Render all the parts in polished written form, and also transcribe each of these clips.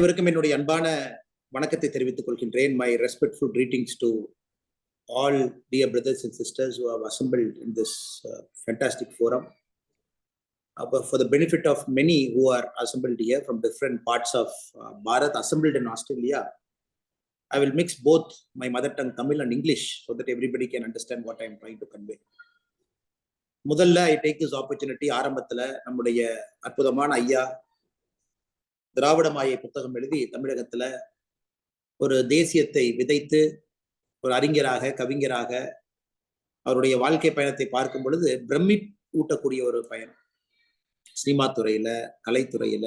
அனைவருக்கும் என்னுடைய அன்பான வணக்கத்தை தெரிவித்துக் கொள்கின்றேன். My respectful greetings to all dear brothers and sisters who have assembled in this fantastic forum. But for the benefit of many who are assembled here from different parts of Bharat, assembled in Australia, I will mix both my mother tongue Tamil and English so that everybody can understand what I am trying to convey. முதல்ல I take this opportunity, ஆரம்பத்தில் நம்முடைய அற்புதமான ஐயா திராவிடமாயை புத்தகம் எழுதி தமிழகத்துல ஒரு தேசியத்தை விதைத்து ஒரு அறிஞராக கவிஞராக அவருடைய வாழ்க்கை பயணத்தை பார்க்கும் பொழுது பிரம்மி ஊட்டக்கூடிய ஒரு பயணம். சினிமா துறையில, கலைத்துறையில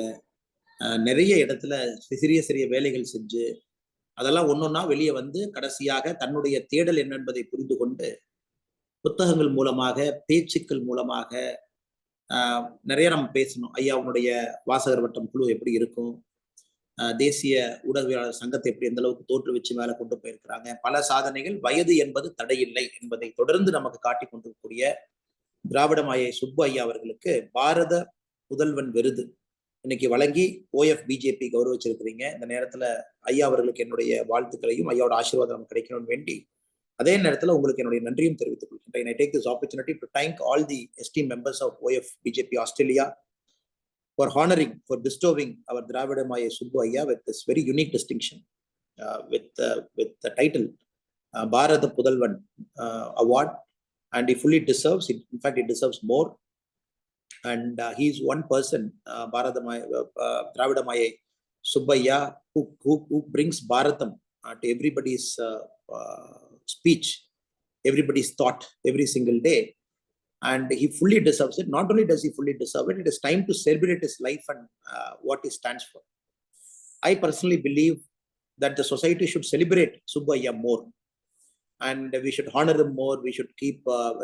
நிறைய இடத்துல சிறிய சிறிய வேலைகள் செஞ்சு அதெல்லாம் ஒன்னொன்னா வெளியே வந்து கடைசியாக தன்னுடைய தேடல் என்ன என்பதை புரிந்து கொண்டு புத்தகங்கள் மூலமாக, பேச்சுக்கள் மூலமாக நிறைய நம்ம பேசணும். ஐயா உன்னுடைய வாசகர் வட்டம் குழு எப்படி இருக்கும், தேசிய ஊடகவியலாளர் சங்கத்தை எப்படி எந்த அளவுக்கு தோற்று வச்சு மேல கொண்டு போயிருக்கிறாங்க, பல சாதனைகள். வயது என்பது தடையில்லை என்பதை தொடர்ந்து நமக்கு காட்டி கொண்டிருக்கக்கூடிய திராவிடமாயை சுப்பு ஐயா அவர்களுக்கு பாரத புதல்வன் விருது இன்னைக்கு வழங்கி OFBJP கௌரவிச்சிருக்கிறீங்க. இந்த நேரத்துல ஐயா அவர்களுக்கு என்னுடைய வாழ்த்துக்களையும் ஐயாவோட ஆசீர்வாதம் கிடைக்கணும்னு வேண்டி அதே நேரத்தில் உங்களுக்கு என்னுடைய நன்றியும் தெரிவித்துக் கொள்கின்றேன். I take this opportunity to thank all the esteemed members of OFBJP Australia for honoring, for bestowing our dravidamaayaisubbu ஐயா with this very unique distinction with the title Bharata Pudalvan award, and he fully deserves it. In fact, he deserves more. And he is one person, dravidamaayaisubbu ஐயா, who brings Bharatam to everybody's speech, everybody's thought every single day, and he fully deserves it. Not only does he fully deserve it, it is time to celebrate his life and what he stands for. I personally believe that the society should celebrate Subbu Ayya more, and we should honor him more. We should keep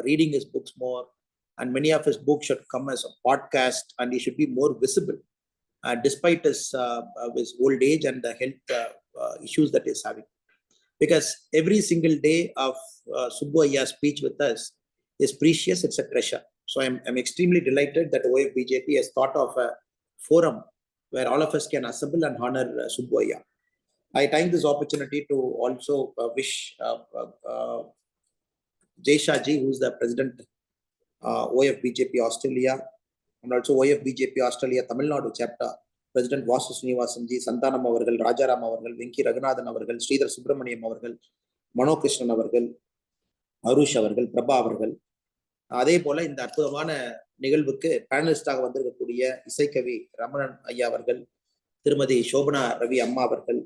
reading his books more, and many of his books should come as a podcast, and he should be more visible despite his old age and the health issues that he is having. Because every single day of Subbu Ayya's speech with us is precious, it's a treasure. So I'm extremely delighted that OFBJP has thought of a forum where all of us can assemble and honor Subbu Ayya. I take this opportunity to also wish Jaisha ji, who is the president OFBJP Australia, and also OFBJP Australia Tamilnadu chapter, President Vasu Srinivasan ji, Santanam avargal, Rajaram avargal, Venki Raghunathan avargal, Sridhar Subramaniam avargal, Mano Krishnan avargal, Arush avargal, Prabha avargal. அதே போல இந்த அற்புதமான நிகழ்வுக்கு பேனலிஸ்டாக வந்திருக்கக்கூடிய இசைக்கவி ரமணன் ஐயா அவர்கள், திருமதி சோபனா ரவி அம்மா அவர்கள்,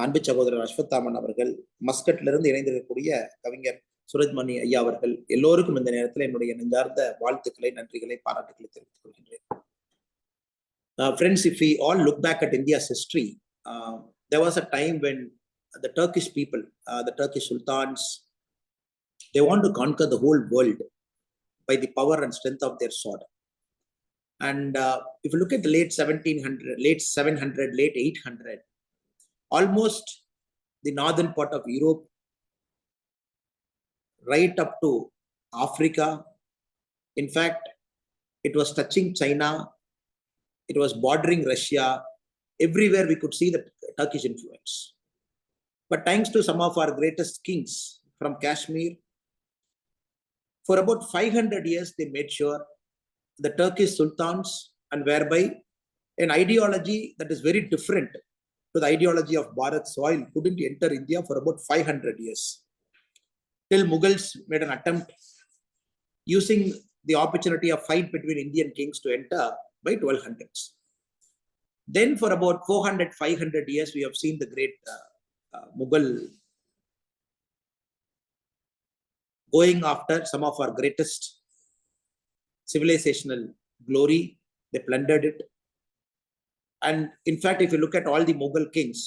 அன்பு சகோதரர் அஸ்வத்தாமன் அவர்கள், மஸ்கட்லிருந்து இணைந்திருக்கக்கூடிய கவிஞர் சுரஜ்மணி ஐயா அவர்கள், எல்லோருக்கும் இந்த நேரத்தில் என்னுடைய நெஞ்சார்ந்த வாழ்த்துக்களை, நன்றிகளை, பாராட்டுக்களை தெரிவித்துக் கொள்கின்றேன். Friends, if we all look back at India's history, there was a time when the Turkish people, the Turkish sultans, they want to conquer the whole world by the power and strength of their sword. And if you look at the late 1700, late 700, late 800, almost the northern part of Europe, right up to Africa, in fact, it was touching China, it was bordering Russia. Everywhere we could see the Turkish influence. But thanks to some of our greatest kings from Kashmir, for about 500 years, they made sure the Turkish sultans, and whereby an ideology that is very different to the ideology of Bharat soil couldn't enter India for about 500 years. Till Mughals made an attempt using the opportunity of fight between Indian kings to enter by 1200s. Then for about 400-500 years, we have seen the great Mughal going after some of our greatest civilizational glory. They plundered it. And in fact, if you look at all the Mughal kings,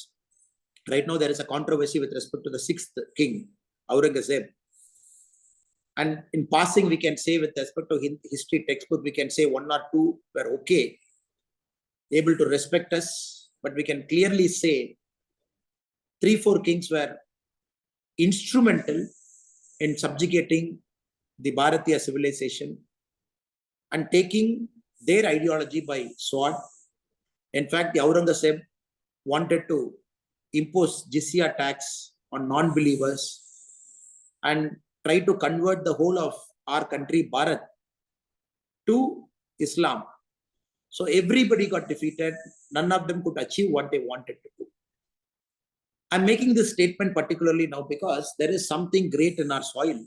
right now there is a controversy with respect to the 6th king, Aurangzeb. And in passing, we can say with respect to history textbook, we can say 1 or 2 were okay, able to respect us, but we can clearly say 3-4 kings were instrumental in subjugating the Bharatiya civilization and taking their ideology by sword. In fact, the Aurangzeb wanted to impose jizya tax on non-believers and try to convert the whole of our country, Bharat, to Islam. So everybody got defeated. None of them could achieve what they wanted to do. I'm making this statement particularly now because there is something great in our soil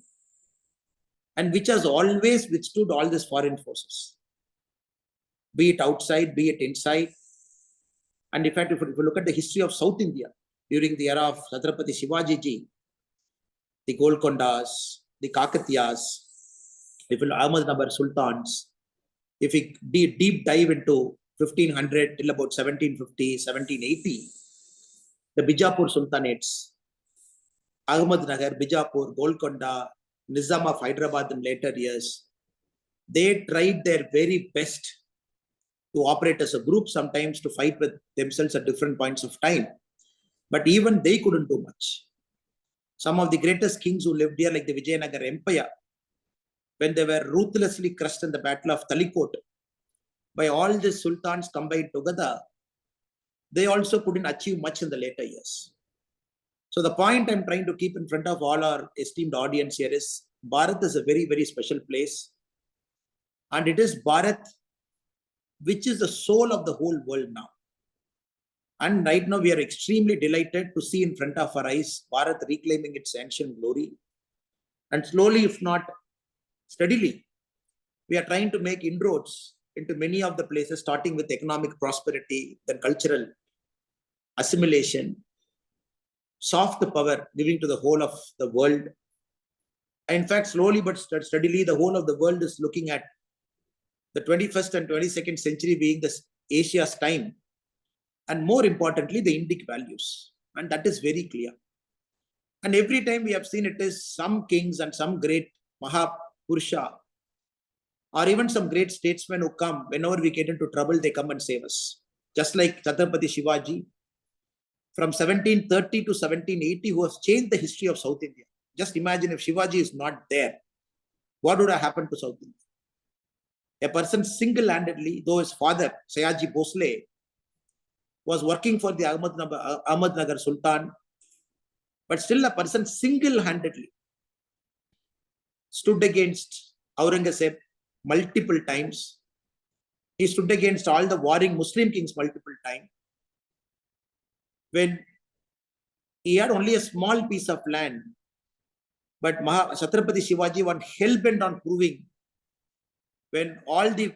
and which has always withstood all these foreign forces, be it outside, be it inside. And in fact, if you look at the history of South India during the era of Chhatrapati Shivaji ji, the Golcondas, the Kakatiyas, if you look at Ahmednagar Sultans, if we deep dive into 1500 till about 1750, 1780, the Bijapur Sultanates, Ahmednagar, Bijapur, Golconda, Nizam of Hyderabad in later years, they tried their very best to operate as a group, sometimes to fight with themselves at different points of time. But even they couldn't do much. Some of the greatest kings who lived here, like the Vijayanagar Empire, when they were ruthlessly crushed in the Battle of Talikot by all the sultans combined together, they also couldn't achieve much in the later years. So the point I'm trying to keep in front of all our esteemed audience here is Bharat is a very, very special place. And it is Bharat which is the soul of the whole world now. And right now we are extremely delighted to see in front of our eyes Bharat reclaiming its ancient glory. And slowly, if not steadily, we are trying to make inroads into many of the places, starting with economic prosperity, then cultural assimilation, soft power giving to the whole of the world. In fact, slowly but steadily, the whole of the world is looking at the 21st and 22nd century being the Asia's time, and more importantly, the Indic values. And that is very clear. And every time we have seen it is some kings and some great Mahapurusha or even some great statesmen who come, whenever we get into trouble, they come and save us. Just like Chhatrapati Shivaji, from 1730 to 1780, who has changed the history of South India. Just imagine if Shivaji is not there, what would have happened to South India? A person single-handedly, though his father, Sayaji Bhosle, was working for the Ahmednagar Sultan, but still a person single-handedly stood against Aurangzeb multiple times. He stood against all the warring Muslim kings multiple times. When he had only a small piece of land, but Chhatrapati Shivaji was hell-bent on proving, when all the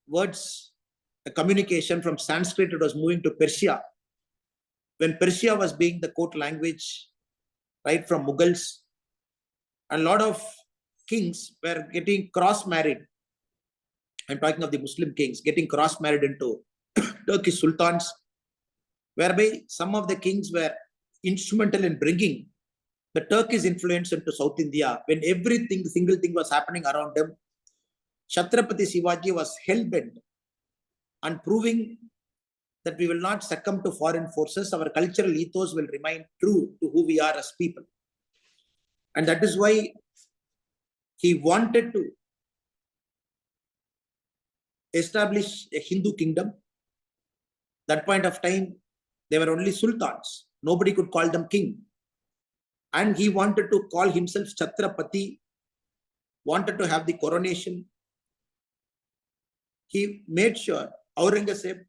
words, the communication from Sanskrit, it was moving to Persia. When Persia was being the court language, right from Mughals, and a lot of kings were getting cross-married. I'm talking of the Muslim kings getting cross-married into Turkish sultans, whereby some of the kings were instrumental in bringing the Turkish influence into South India. When everything, the single thing was happening around them, Chhatrapati Shivaji was hell-bent on proving that we will not succumb to foreign forces. Our cultural ethos will remain true to who we are as people. And that is why he wanted to establish a Hindu kingdom. That point of time, they were only sultans. Nobody could call them king. And he wanted to call himself Chhatrapati, wanted to have the coronation. He made sure Aurangzeb,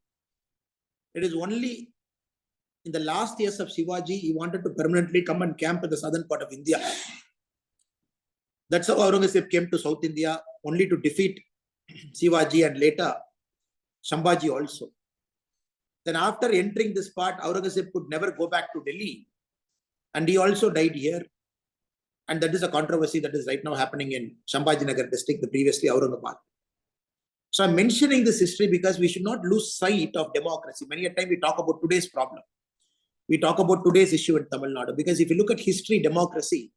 it is only in the last years of Shivaji, he wanted to permanently come and camp in the southern part of India. That's how Aurangzeb came to South India, only to defeat Shivaji and later Shambhaji also. Then after entering this part, Aurangzeb could never go back to Delhi. And he also died here. And that is a controversy that is right now happening in Shambhajinagar district, the previously Aurangabad. So I'm mentioning this history because we should not lose sight of democracy. Many a time we talk about today's problem. We talk about today's issue in Tamil Nadu. Because if you look at history, democracy,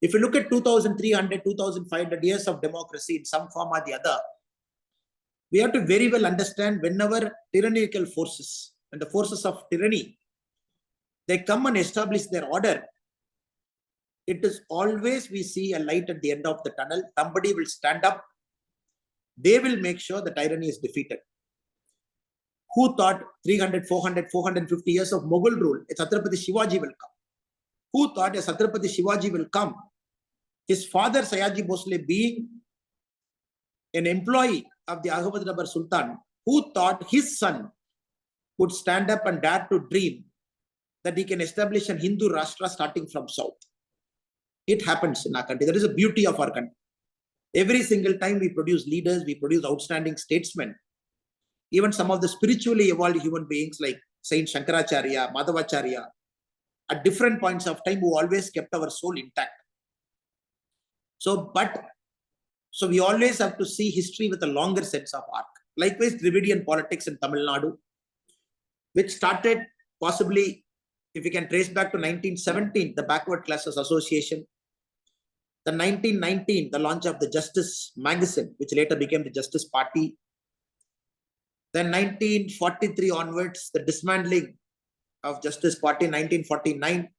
if you look at 2,300, 2,500 years of democracy in some form or the other, we have to very well understand whenever tyrannical forces and the forces of tyranny, they come and establish their order, it is always we see a light at the end of the tunnel. Somebody will stand up. They will make sure the tyranny is defeated. Who thought 300, 400, 450 years of Mughal rule, a Chhatrapati Shivaji will come? Who thought a Chhatrapati Shivaji will come? His father Sayaji Bhosle being an employee of the Ahmedabad Sultan, who thought his son would stand up and dare to dream that he can establish an Hindu Rashtra starting from south. It happens in our country. That is the beauty of our country. Every single time we produce leaders, we produce outstanding statesmen. Even some of the spiritually evolved human beings like Saint Shankaracharya, Madhavacharya, at different points of time who always kept our soul intact. So we always have to see history with a longer sense of arc. Likewise, Dravidian politics in Tamil Nadu, which started possibly, if we can trace back to 1917, the Backward Classes Association. The 1919, the launch of the Justice magazine, which later became the Justice Party. Then 1943 onwards, the dismantling of Justice Party. 1949,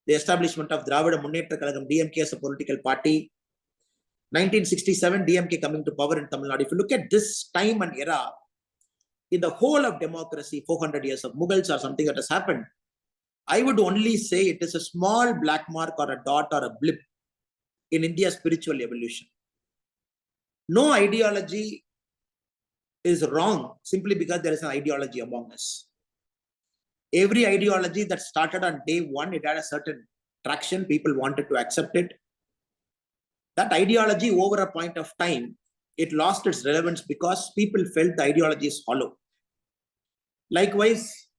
the establishment of Dravidamaayaisubbu, DMK as a political party. 1967, DMK coming to power in Tamil Nadu. If you look at this time and era, in the whole of democracy, 400 years of Mughals or something that has happened, I would only say it is a small black mark or a dot or a blip in India's spiritual evolution. No ideology is wrong simply because there is an ideology among us. Every ideology that started on day one, it had a certain traction, people wanted to accept it. That ideology over a point of time, it lost its relevance because people felt the ideology is hollow. Likewise,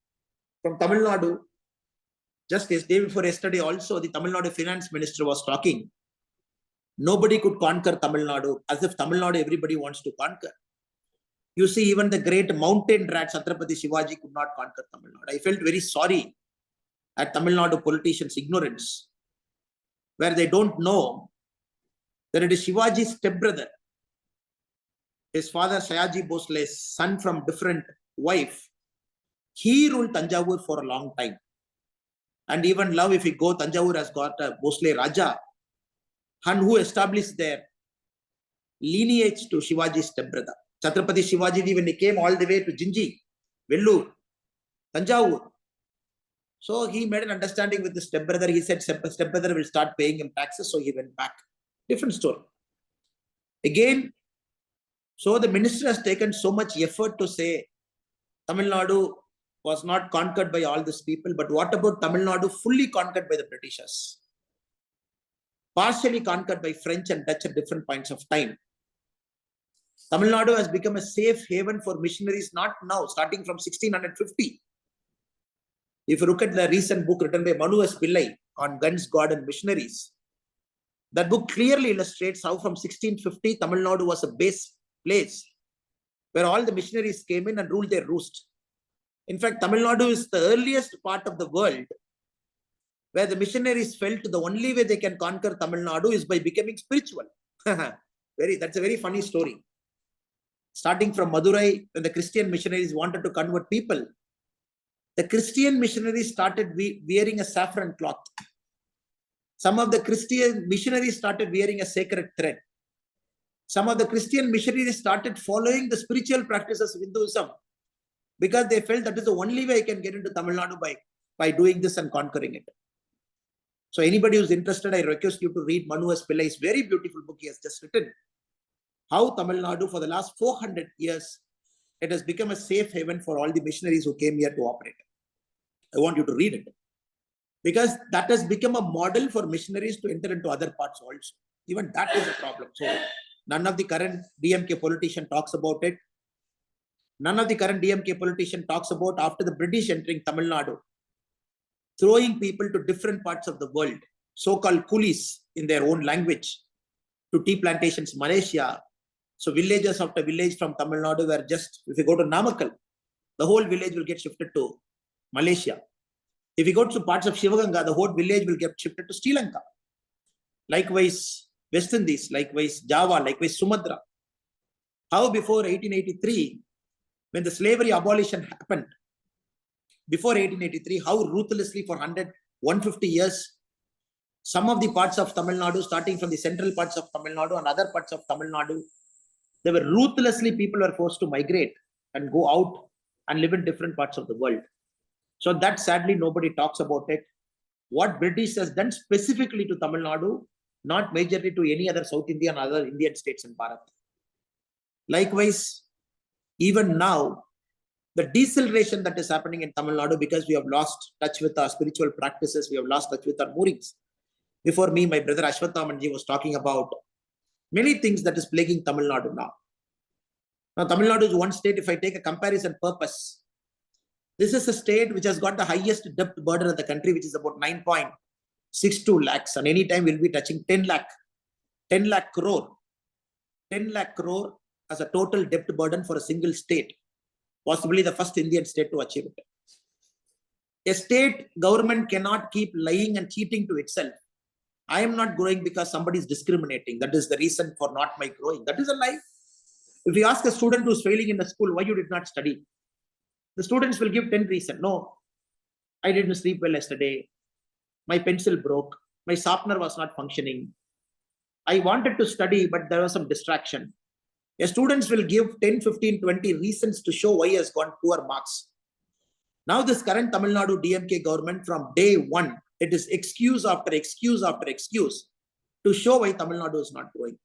from Tamil Nadu, just this day before yesterday also, the Tamil Nadu finance minister was talking. Nobody could conquer Tamil Nadu, as if Tamil Nadu everybody wants to conquer. You see, even the great mountain rat Chhatrapati Shivaji could not conquer Tamil Nadu. I felt very sorry at Tamil Nadu politicians' ignorance, where they don't know that it is Shivaji's stepbrother, his father Sayaji Bhosle's son from different wife. He ruled Tanjavur for a long time. And even now, if we go, Tanjavur has got a Bhosle Raja, and who established their lineage to Shivaji's stepbrother. Chhatrapati Shivaji, when he came all the way to Jinji, Vellur, Tanjavur. So he made an understanding with the stepbrother. He said stepbrother will start paying him taxes, so he went back. Different story. Again, so the minister has taken so much effort to say Tamil Nadu was not conquered by all these people, but what about Tamil Nadu fully conquered by the Britishers? Partially conquered by French and Dutch at different points of time. Tamil Nadu has become a safe haven for missionaries, not now, starting from 1650. If you look at the recent book written by Manu S. Pillai on guns, God and missionaries, that book clearly illustrates how from 1650, Tamil Nadu was a base place where all the missionaries came in and ruled their roost. In fact, Tamil Nadu is the earliest part of the world where the missionaries felt the only way they can conquer Tamil Nadu is by becoming spiritual. That's a very funny story. Starting from Madurai, when the Christian missionaries wanted to convert people, the Christian missionaries started wearing a saffron cloth. Some of the Christian missionaries started wearing a sacred thread. Some of the Christian missionaries started following the spiritual practices of Hinduism because they felt that is the only way I can get into Tamil Nadu by doing this and conquering it. So anybody who's interested, I request you to read Manu S. Pillai's very beautiful book he has just written. How Tamil Nadu for the last 400 years, it has become a safe haven for all the missionaries who came here to operate. I want you to read it. Because that has become a model for missionaries to enter into other parts also. Even that is a problem. So none of the current DMK politician talks about it. None of the current DMK politician talks about after the British entering Tamil Nadu, throwing people to different parts of the world, so-called coolies in their own language, to tea plantations, Malaysia. So villages after village from Tamil Nadu were just, if you go to Namakkal, the whole village will get shifted to Malaysia. If you go to parts of Shivaganga, the whole village will get shifted to Sri Lanka. Likewise, West Indies, likewise Java, likewise Sumatra. How before 1883, when the slavery abolition happened, before 1883, how ruthlessly for 150 years, some of the parts of Tamil Nadu, starting from the central parts of Tamil Nadu and other parts of Tamil Nadu, they were ruthlessly, people were forced to migrate and go out and live in different parts of the world. So that sadly nobody talks about it. What British has done specifically to Tamil Nadu, not majorly to any other South Indian and other Indian states in Bharat. Likewise, even now, the deceleration that is happening in Tamil Nadu because we have lost touch with our spiritual practices, we have lost touch with our moorings. Before me, my brother Ashwathamanji was talking about many things that is plaguing Tamil Nadu now. Now, Tamil Nadu is one state, if I take a comparison purpose, this is a state which has got the highest debt burden in the country, which is about 9.62 lakhs. And anytime we'll be touching 10 lakh crore. 10 lakh crore as a total debt burden for a single state. Possibly the first Indian state to achieve it. A state government cannot keep lying and cheating to itself. I am not growing because somebody is discriminating. That is the reason for not my growing. That is a lie. If you ask a student who is failing in the school, why you did not study? The students will give 10 reasons. No, I didn't sleep well yesterday. My pencil broke. My sharpener was not functioning. I wanted to study, but there was some distraction. Your students will give 10, 15, 20 reasons to show why he has got poor marks. Now this current Tamil Nadu DMK government, from day one, it is excuse after excuse after excuse to show why Tamil Nadu is not growing.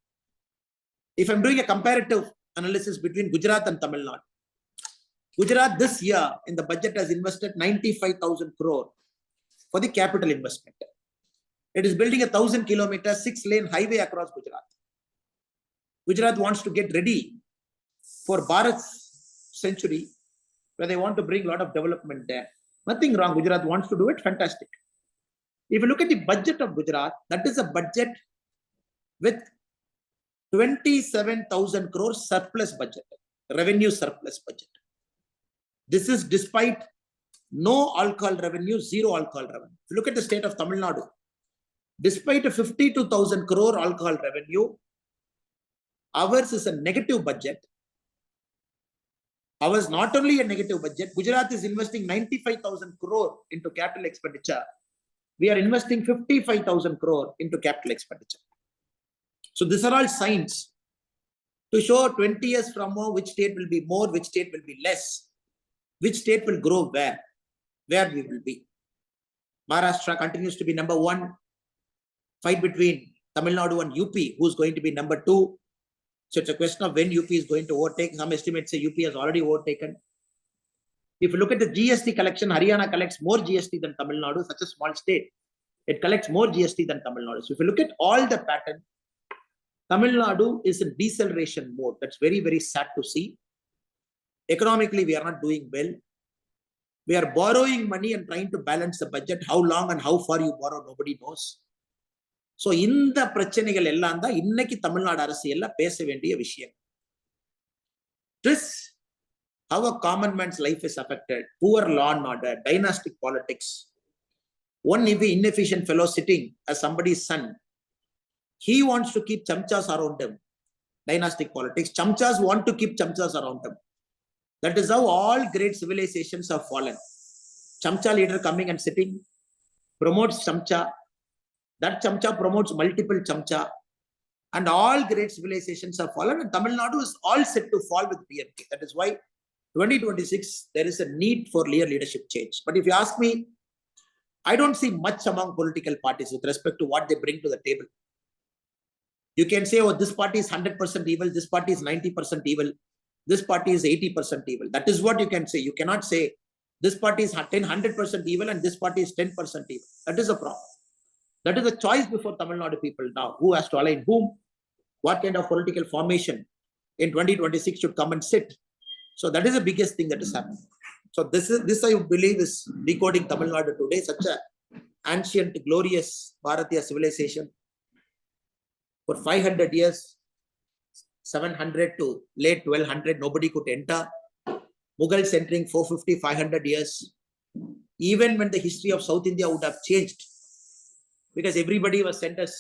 If I'm doing a comparative analysis between Gujarat and Tamil Nadu, Gujarat this year in the budget has invested 95,000 crore for the capital investment. It is building 1,000 kilometers, 6-lane highway across Gujarat. Gujarat wants to get ready for Bharat's century, where they want to bring a lot of development there. Nothing wrong. Gujarat wants to do it. Fantastic. If you look at the budget of Gujarat, that is a budget with 27,000 crore surplus budget, revenue surplus budget. This is despite no alcohol revenue, zero alcohol revenue. If you look at the state of Tamil Nadu, despite a 52,000 crore alcohol revenue, ours is a negative budget. Ours not only a negative budget, Gujarat is investing 95,000 crore into capital expenditure. We are investing 55,000 crore into capital expenditure. So these are all signs to show 20 years from now which state will be more, which state will be less, which state will grow where we will be. Maharashtra continues to be number one. Fight between Tamil Nadu and UP, who's going to be number two. So it's a question of when UP is going to overtake. Some estimates say UP has already overtaken. If you look at the GST collection, Haryana collects more GST than Tamil Nadu, such a small state. It collects more GST than Tamil Nadu. So if you look at all the pattern, Tamil Nadu is in deceleration mode. That's very, very sad to see. Economically, we are not doing well. We are borrowing money and trying to balance the budget. How long and how far you borrow, nobody knows. So இந்த பிரச்சனைகள் எல்லாம் தான் இன்னைக்கு தமிழ்நாடு அரசியல்ல பேச வேண்டிய விஷயம். This, how a common man's life is affected, poor law and order, dynastic politics. One inefficient fellow sitting as somebody's son, he wants to keep chamchas around him. Dynastic politics. Chamchas want to keep chamchas around him. That is how all great civilizations have fallen. Chamcha leader coming and sitting, promotes chamcha. That chamcha promotes multiple chamcha. And all great civilizations have fallen. And Tamil Nadu is all set to fall with BMK. That is why 2026, there is a need for leadership change. But if you ask me, I don't see much among political parties with respect to what they bring to the table. You can say, oh, this party is 100% evil, this party is 90% evil, this party is 80% evil. That is what you can say. You cannot say this party is 100% evil and this party is 10% evil. That is a problem. That is a choice before Tamil Nadu people now. Who has to align whom? What kind of political formation in 2026 should come and sit? So that is the biggest thing that is happening. So this I believe is decoding Tamil Nadu today, such an ancient, glorious Bharatiya civilization. For 500 years, 700 to late 1200, nobody could enter. Mughals entering 450, 500 years. Even when the history of South India would have changed, because everybody was sent as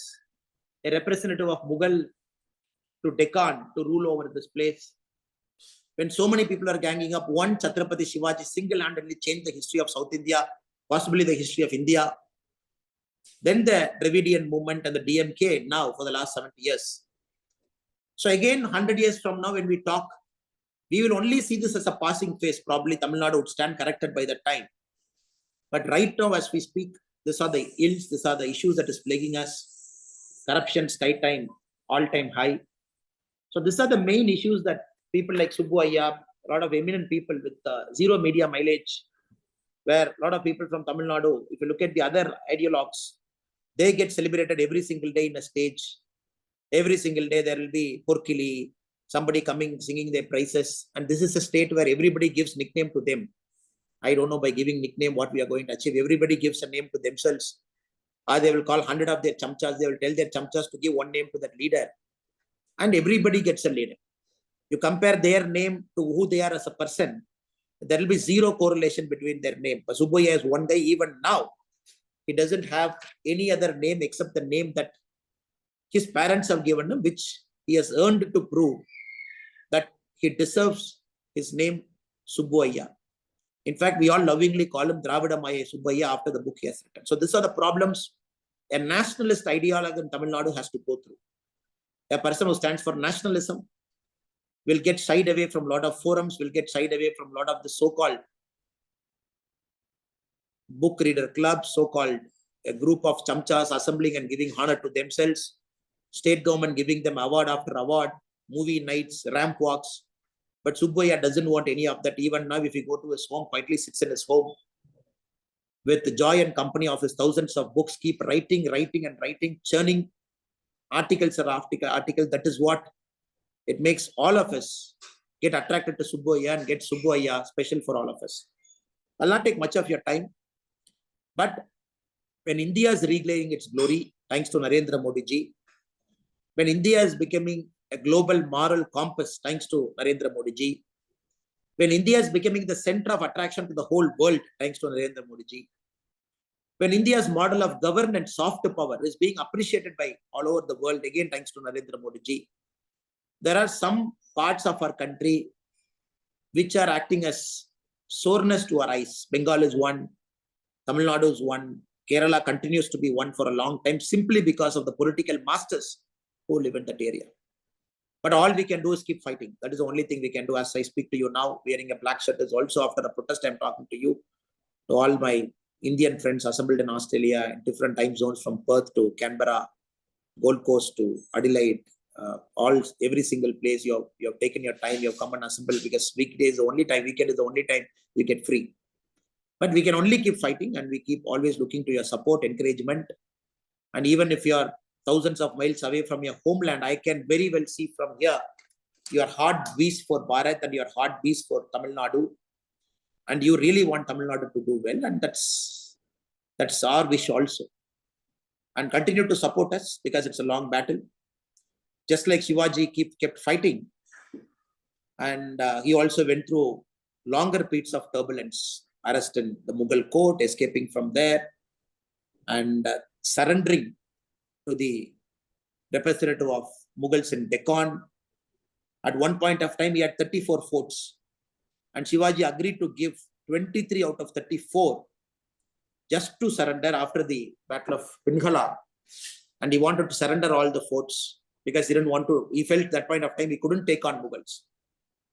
a representative of Mughal to Deccan to rule over this place. When so many people are ganging up, one Chhatrapati Shivaji single-handedly changed the history of South India, possibly the history of India. Then the Dravidian movement and the DMK now for the last 70 years. So again, 100 years from now, when we talk, We will only see this as a passing phase. Probably Tamil Nadu would stand corrected by that time. But right now, as we speak, these are the ills, these are the issues that is plaguing us. Corruption, sky time, all-time high. So these are the main issues that people like Subbu Ayya, a lot of eminent people with zero media mileage, where a lot of people from Tamil Nadu, if you look at the other ideologues, they get celebrated every single day in a stage. Every single day there will be Porkili, somebody coming singing their praises. And this is a state where everybody gives nickname to them. I don't know by giving nickname what we are going to achieve. Everybody gives a name to themselves. Or they will call 100 of their chamchas. They will tell their chamchas to give one name to that leader. And everybody gets a leader. You compare their name to who they are as a person, there will be zero correlation between their name. But Subbu Ayya is one guy, even now, he doesn't have any other name except the name that his parents have given him, which he has earned to prove that he deserves his name, Subbu Ayya. In fact, we all lovingly call him dravidamaayaisubbu after the book he has written. So these are the problems a nationalist ideologue in Tamil Nadu has to go through. A person who stands for nationalism will get shied away from a lot of forums, will get shied away from a lot of the so-called book reader clubs, so-called a group of chamchas assembling and giving honor to themselves, state government giving them award after award, movie nights, ramp walks. But Subbu Ayya doesn't want any of that. Even now, if you go to his home, quietly sits in his home with the joy and company of his thousands of books, keep writing, churning articles or articles. That is what it makes all of us get attracted to Subbu Ayya and get Subbu Ayya special for all of us. I'll not take much of your time, but when India is regaining its glory, thanks to Narendra Modi ji, when India is becoming a global moral compass, thanks to Narendra Modi ji, when India is becoming the center of attraction to the whole world, thanks to Narendra Modi ji, when India's model of governance, soft power, is being appreciated by all over the world, again thanks to Narendra Modi ji, there are some parts of our country which are acting as soreness to our eyes. Bengal is one, Tamil Nadu is one, Kerala continues to be one for a long time, simply because of the political masters who live in that area. But all we can do is keep fighting. That is the only thing we can do. As I speak to you now, wearing a black shirt is also after a protest. I'm talking to you, to all my Indian friends assembled in Australia, in different time zones from Perth to Canberra, Gold Coast to Adelaide, every single place. You have taken your time, you have come and assembled, because weekday is the only time, weekend is the only time we get free. But we can only keep fighting, and we keep always looking to your support, encouragement. And even if you are thousands of miles away from your homeland, I can very well see from here your heart beats for Bharat and your heart beats for Tamil Nadu. And you really want Tamil Nadu to do well. And that's our wish also. And continue to support us, because it's a long battle. Just like Shivaji kept fighting. And he also went through longer periods of turbulence, arrest in the Mughal court, escaping from there, and surrendering to the representative of Mughals in Deccan. At one point of time, he had 34 forts. And Shivaji agreed to give 23 out of 34 just to surrender after the Battle of Pinhala. And he wanted to surrender all the forts because he didn't want to. He felt at that point of time he couldn't take on Mughals.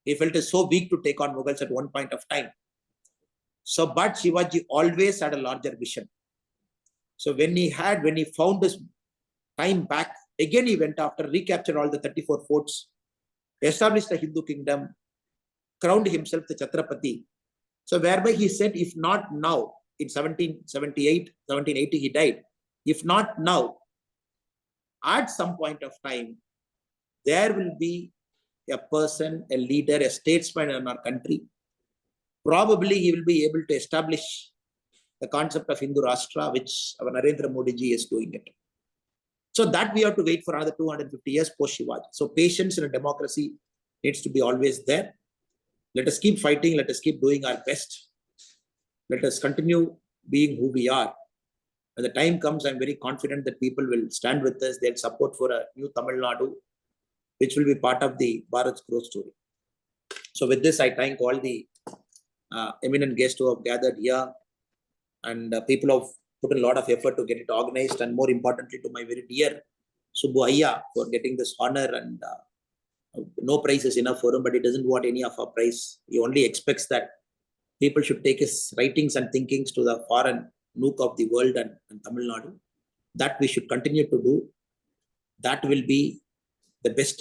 He felt it's so weak to take on Mughals at one point of time. So, but Shivaji always had a larger vision. So when he found his time back, again he went after, recaptured all the 34 forts, established a Hindu kingdom, crowned himself the Chhatrapati. So whereby he said, if not now, in 1780 he died, if not now, at some point of time, there will be a person, a leader, a statesman in our country. Probably he will be able to establish the concept of Hindu Rashtra, which our Narendra Modi ji is doing it. So that we have to wait for another 250 years post Shivaji. So patience in a democracy needs to be always there. Let us keep fighting. Let us keep doing our best. Let us continue being who we are. When the time comes, I'm very confident that people will stand with us. They'll support for a new Tamil Nadu, which will be part of the Bharat's growth story. So with this, I thank all the eminent guests who have gathered here, and people have put a lot of effort to get it organized, and more importantly to my very dear Subbu Ayya for getting this honor, and no price is enough for him, but he doesn't want any of our price. He only expects that people should take his writings and thinkings to the foreign nook of the world and Tamil Nadu. That we should continue to do. That will be the best